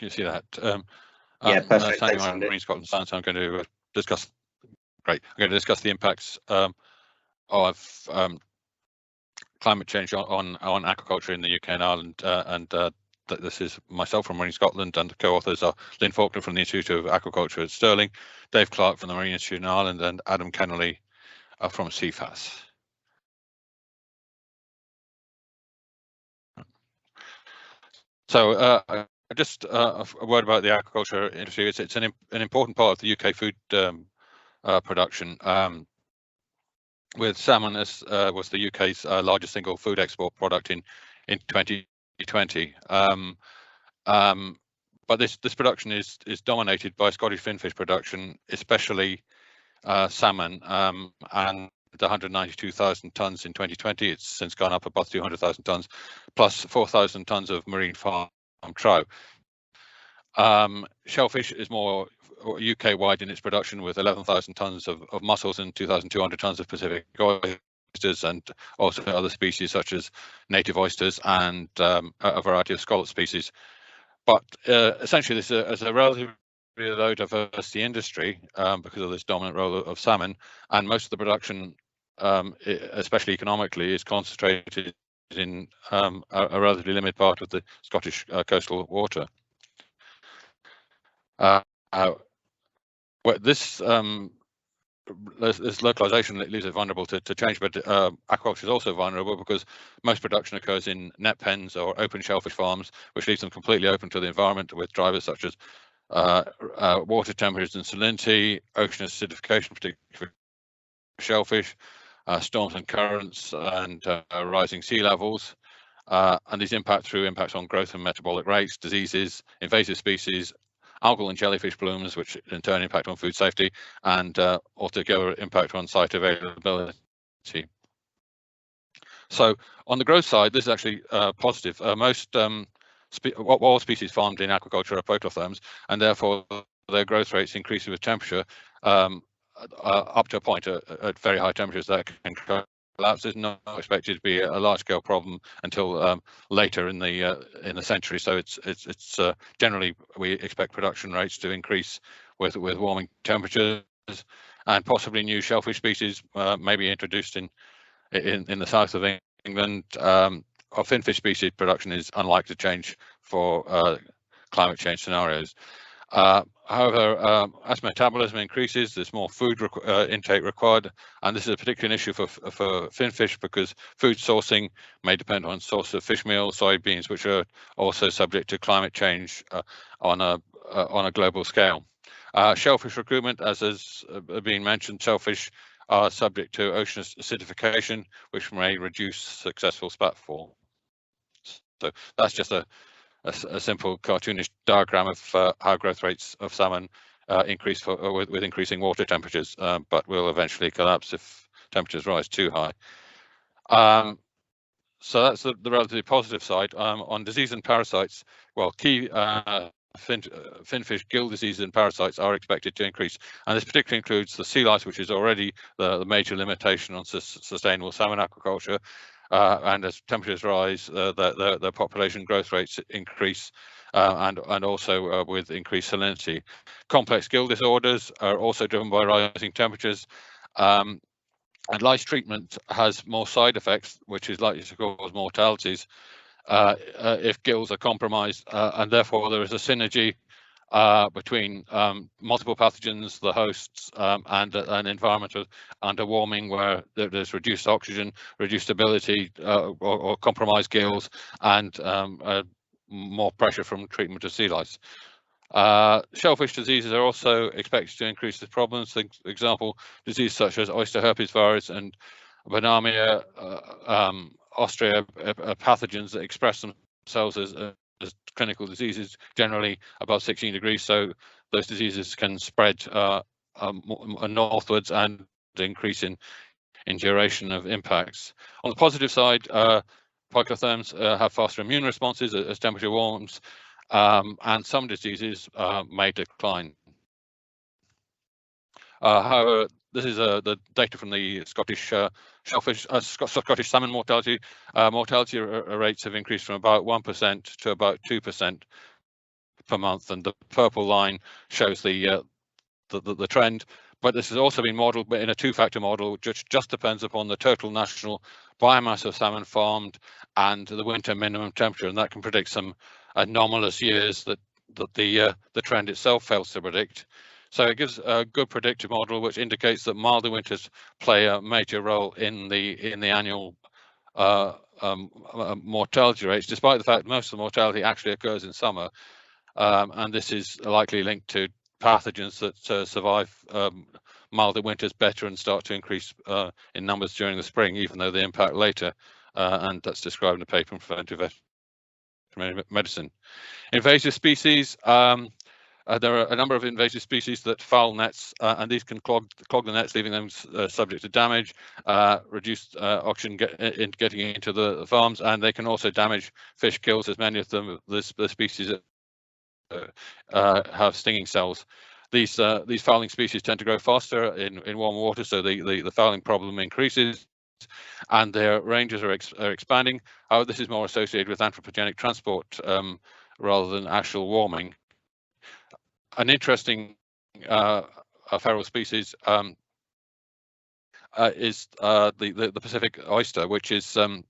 you see that? Yeah, perfect. Standing Thanks, on Andy. Marine Scotland Science, I'm going to discuss. Great. I'm going to discuss the impacts of climate change on aquaculture in the UK and Ireland, this is myself from Marine Scotland, and the co-authors are Lynn Faulkner from the Institute of Aquaculture at Stirling, Dave Clark from the Marine Institute in Ireland, and Adam Kennelly from CFAS. So just a word about the aquaculture industry. It's an important part of the UK food production. With salmon as was the UK's largest single food export product in 2020. But this production is dominated by Scottish finfish production, especially salmon, and 192,000 tonnes in 2020. It's since gone up above 200,000 tonnes, plus 4,000 tonnes of marine farm trout. Shellfish is more UK-wide in its production, with 11,000 tonnes of mussels and 2,200 tonnes of Pacific oysters, and also other species such as native oysters and a variety of scallop species. But essentially, this is a relatively low diversity industry because of this dominant role of salmon, and most of the production, especially economically, is concentrated in a relatively limited part of the Scottish coastal water. This localization leaves it vulnerable to change, but aquaculture is also vulnerable because most production occurs in net pens or open shellfish farms, which leaves them completely open to the environment, with drivers such as water temperatures and salinity, ocean acidification, particularly for shellfish, storms and currents, and rising sea levels. And these impacts on growth and metabolic rates, diseases, invasive species, algal and jellyfish blooms, which in turn impact on food safety, and altogether impact on site availability. So on the growth side, this is actually positive. Most all species farmed in aquaculture are prototherms, and therefore their growth rates increase with temperature up to a point at very high temperatures that can collapse. Is not expected to be a large-scale problem until later in the century. So it's generally we expect production rates to increase with warming temperatures, and possibly new shellfish species may be introduced in the south of England. Our finfish species production is unlikely to change for climate change scenarios. However, as metabolism increases, there's more food intake required, and this is a particular issue for finfish because food sourcing may depend on source of fish meal, soybeans, which are also subject to climate change on a global scale. Shellfish recruitment, as has been mentioned, shellfish are subject to ocean acidification, which may reduce successful spat fall. So that's just a simple cartoonish diagram of how growth rates of salmon increase with increasing water temperatures, but will eventually collapse if temperatures rise too high. So that's the relatively positive side. On disease and parasites, well, key finfish gill diseases and parasites are expected to increase, and this particularly includes the sea lice, which is already the major limitation on sustainable salmon aquaculture. And as temperatures rise, the population growth rates increase, and also with increased salinity. Complex gill disorders are also driven by rising temperatures, and lice treatment has more side effects, which is likely to cause mortalities if gills are compromised, and therefore there is a synergy between multiple pathogens, the hosts, and an environment under warming where there's reduced oxygen, reduced stability, or compromised gills, and more pressure from treatment of sea lice. Shellfish diseases are also expected to increase the problems. For example, diseases such as oyster herpes virus and Bonamia ostrea pathogens that express themselves as clinical diseases generally above 16 degrees, so those diseases can spread northwards and increase in duration of impacts. On the positive side, poikilotherms have faster immune responses as temperature warms, and some diseases may decline. However, this is the data from the Scottish Scottish salmon mortality. Mortality rates have increased from about 1% to about 2% per month, and the purple line shows the trend. But this has also been modelled in a two-factor model, which just depends upon the total national biomass of salmon farmed and the winter minimum temperature, and that can predict some anomalous years that the trend itself fails to predict. So it gives a good predictive model which indicates that milder winters play a major role in the annual mortality rates, despite the fact most of the mortality actually occurs in summer, and this is likely linked to pathogens that survive milder winters better and start to increase in numbers during the spring, even though they impact later, and that's described in the paper in Preventive Veterinary Medicine. Invasive species. There are a number of invasive species that foul nets, and these can clog the nets, leaving them subject to damage, reduce oxygen getting into the farms, and they can also damage fish kills, as many of them, the species have stinging cells. These fouling species tend to grow faster in warm water, so the fouling problem increases, and their ranges are expanding. However, this is more associated with anthropogenic transport rather than actual warming. An interesting feral species is the Pacific oyster, which is a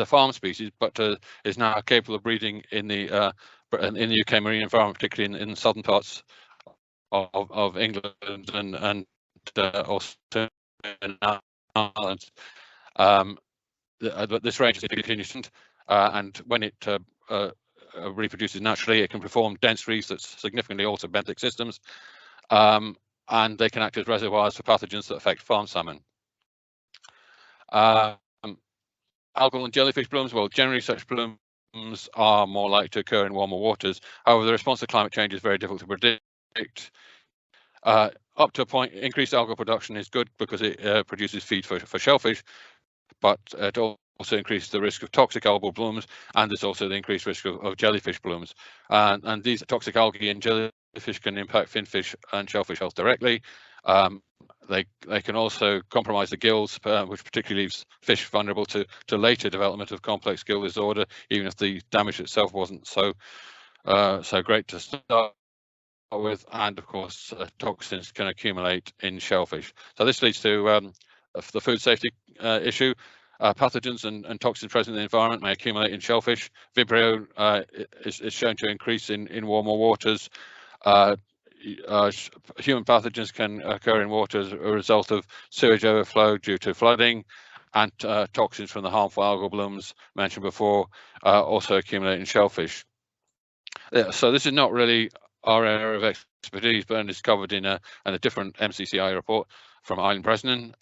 farm species, but is now capable of breeding in the UK marine environment, particularly in southern parts of England and also in Ireland. This range is continuous, and when it reproduces naturally, it can perform dense reefs that significantly alter benthic systems, and they can act as reservoirs for pathogens that affect farm salmon. Algal and jellyfish blooms, well, generally such blooms are more likely to occur in warmer waters. However, the response to climate change is very difficult to predict. Up to a point, increased algal production is good because it produces feed for shellfish, but it also increases the risk of toxic algal blooms, and there's also the increased risk of jellyfish blooms. And these toxic algae and jellyfish can impact finfish and shellfish health directly. They can also compromise the gills, which particularly leaves fish vulnerable to later development of complex gill disorder, even if the damage itself wasn't so great to start with. And of course, toxins can accumulate in shellfish. So this leads to the food safety issue. Pathogens and toxins present in the environment may accumulate in shellfish. Vibrio is shown to increase in warmer waters. Human pathogens can occur in water as a result of sewage overflow due to flooding, and toxins from the harmful algal blooms mentioned before also accumulate in shellfish. So this is not really our area of expertise, but it's covered in a different MCCI report from Eileen Bresnan.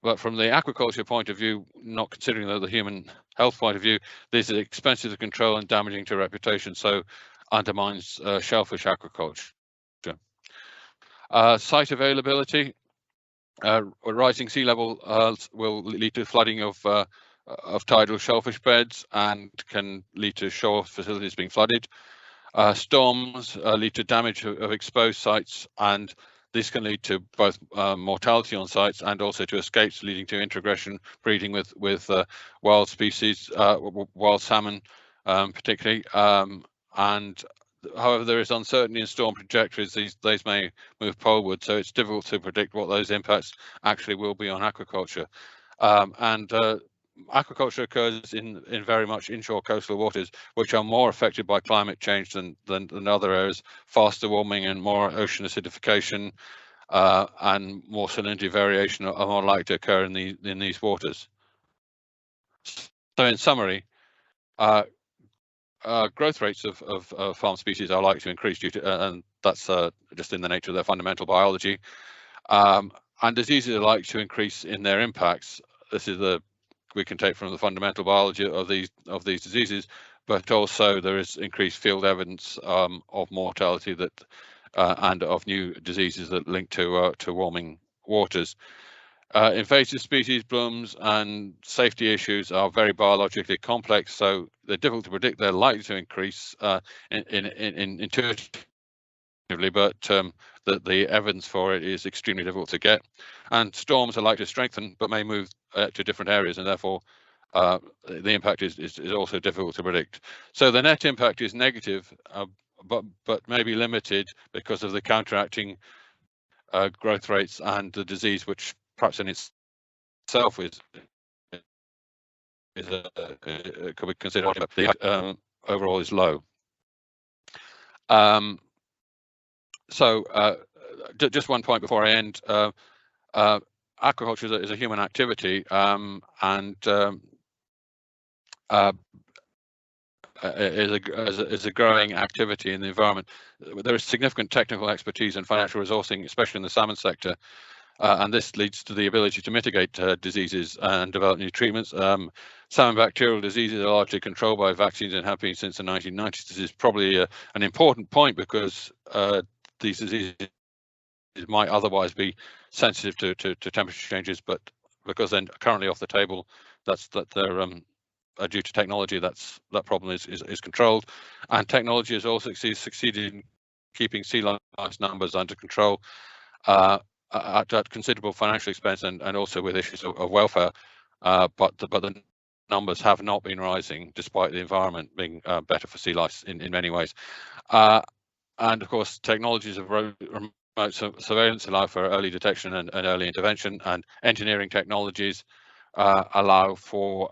But from the aquaculture point of view, not considering the human health point of view, this is expensive to control and damaging to reputation, so undermines shellfish aquaculture. Site availability. Rising sea level will lead to flooding of tidal shellfish beds and can lead to shore facilities being flooded. Storms lead to damage of exposed sites, and this can lead to both mortality on sites and also to escapes, leading to introgression breeding with wild species, wild salmon particularly. And however, there is uncertainty in storm trajectories. These may move poleward, so it's difficult to predict what those impacts actually will be on aquaculture. Aquaculture occurs in very much inshore coastal waters, which are more affected by climate change than other areas. Faster warming and more ocean acidification and more salinity variation are more likely to occur in these waters. So in summary, growth rates of farm species are likely to increase due to, and that's just in the nature of their fundamental biology. And diseases are likely to increase in their impacts. This is we can take from the fundamental biology of these diseases, but also there is increased field evidence of mortality that and of new diseases that link to warming waters. Invasive species blooms and safety issues are very biologically complex, so they're difficult to predict. They're likely to increase intuitively, but the evidence for it is extremely difficult to get. And storms are likely to strengthen, but may move to different areas, and therefore the impact is also difficult to predict. So the net impact is negative, but maybe limited because of the counteracting growth rates and the disease, which perhaps in itself could be considered, but the overall is low. So just one point before I end. Aquaculture is a human activity, and is a growing activity in the environment. There is significant technical expertise and financial resourcing, especially in the salmon sector, and this leads to the ability to mitigate diseases and develop new treatments. Salmon bacterial diseases are largely controlled by vaccines and have been since the 1990s. This is probably an important point because these diseases might otherwise be sensitive to temperature changes, but because they're currently off the table, that they're due to technology, that problem is controlled, and technology has also succeeded in keeping sea lice numbers under control at considerable financial expense and also with issues of welfare. But the numbers have not been rising despite the environment being better for sea lice in many ways. And of course, technologies of remote surveillance allow for early detection and early intervention, and engineering technologies allow for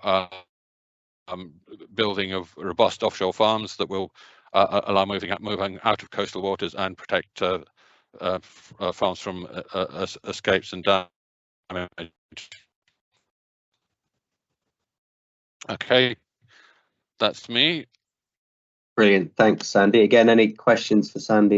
building of robust offshore farms that will allow moving out of coastal waters and protect farms from escapes and damage. Okay, that's me. Brilliant. Thanks, Sandy. Again, any questions for Sandy?